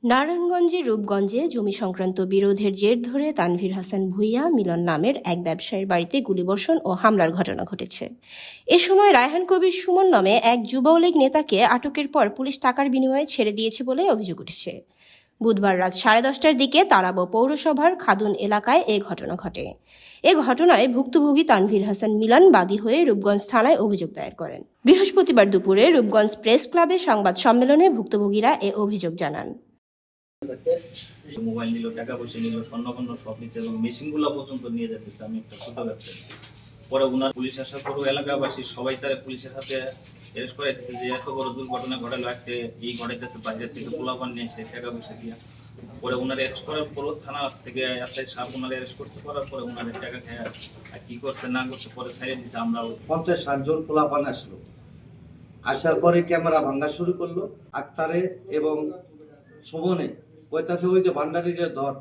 নারায়ণগঞ্জের রূপগঞ্জে জমি সংক্রান্ত বিরোধের জের ধরে তানভীর হাসান ভূঁইয়া মিলন নামের এক ব্যবসায়ীর বাড়িতে গুলিবর্ষণ ও হামলার ঘটনা ঘটেছে। এ সময় রায়হান কবির সুমন নামে এক যুবলীগ নেতাকে আটকের পর পুলিশ টাকার বিনিময়ে ছেড়ে দিয়েছে বলে অভিযোগ উঠেছে। বুধবার রাত 10:30টার দিকে তারাব পৌরসভার খাদুন এলাকায় এ ঘটনা ঘটে। এ ঘটনায় ভুক্তভোগী তানভীর হাসান মিলন বাদী হয়ে রূপগঞ্জ থানায় অভিযোগ দায়ের করেন। বৃহস্পতিবার দুপুরে রূপগঞ্জ প্রেস ক্লাবে সংবাদ সম্মেলনে ভুক্তভোগীরা এ অভিযোগ জানান। মোবাইল নিল, টাকা পয়সা নিল, স্বর্ণপণ্য সব নিচ্ছে এবং মেশিনগুলো পর্যন্ত নিয়ে যেতেছে। আমি একটা ছোট ব্যবসায়ী। পরে ওনার পুলিশ আসার পরও এলাকাবাসী সবাই তারা পুলিশের সাথে অ্যারেস্ট করাইতেছে যে এত বড় দুর্ঘটনা ঘটালো, আজকে এই ঘটাইতেছে বাইরের থেকে পোলাপান নিয়ে এসে টাকা পয়সা দিয়া। পরে ওনার অ্যারেস্ট করার পরও থানা থেকে এসআই সাহেব ওনার অ্যারেস্ট করছে, করার পরে ওনাদের টাকা খেয়ে আর কি করছে না করছে পরে ছাড়িয়ে দিচ্ছে। আমরা 50-60 জন পোলাপান আসলো, আসার পরে ক্যামেরা ভাঙা শুরু করলো। আক্তারে এবং সুমনে কইতাছে ওই যে ভান্ডারির ধর।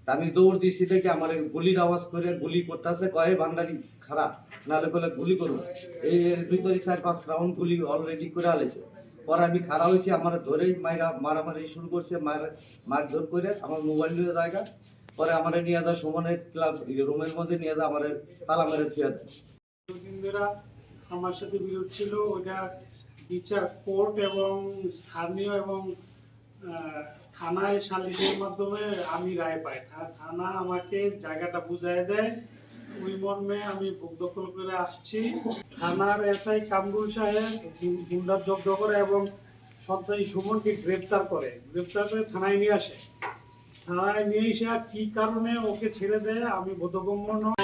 আমি দৌড় দিয়েছি দেখে আমার গুলির আওয়াজ করে গুলি করতেছে, কয়ে ভান্ডারি খারাপ নাহলে কলে গুলি করবো। এই ভিতরে 4-5 রাউন্ড গুলি অলরেডি করে আলেছে। পরে আমি খারাপ হয়েছি, আমার ধরেই মারামারি শুরু করছে, মারধর করে আমার মোবাইল নিয়ে জায়গা। পরে আমার নিয়ে যা সুমনের ক্লাব রুমের মধ্যে নিয়ে যা আমার তালা মেরে থুয়ে দেয়। আমার সাথে বিরোধ ছিল, ওটা বিচার কোর্ট এবং স্থানীয় এবং থানায় সালিশের মাধ্যমে আমি রায় পাই। থানা আমাকে জায়গাটা বুঝাই দেয়, ওই মর্মে আমি ভোগ দখল করে আসছি। থানার এসআই কামরুল সাহেব গুন্ডার জব্দ করে এবং সন্ত্রাসী সুমনকে গ্রেপ্তার করে থানায় নিয়ে আসে। থানায় নিয়ে এসে কি কারণে ওকে ছেড়ে দেয় আমি বোধগম্য নয়।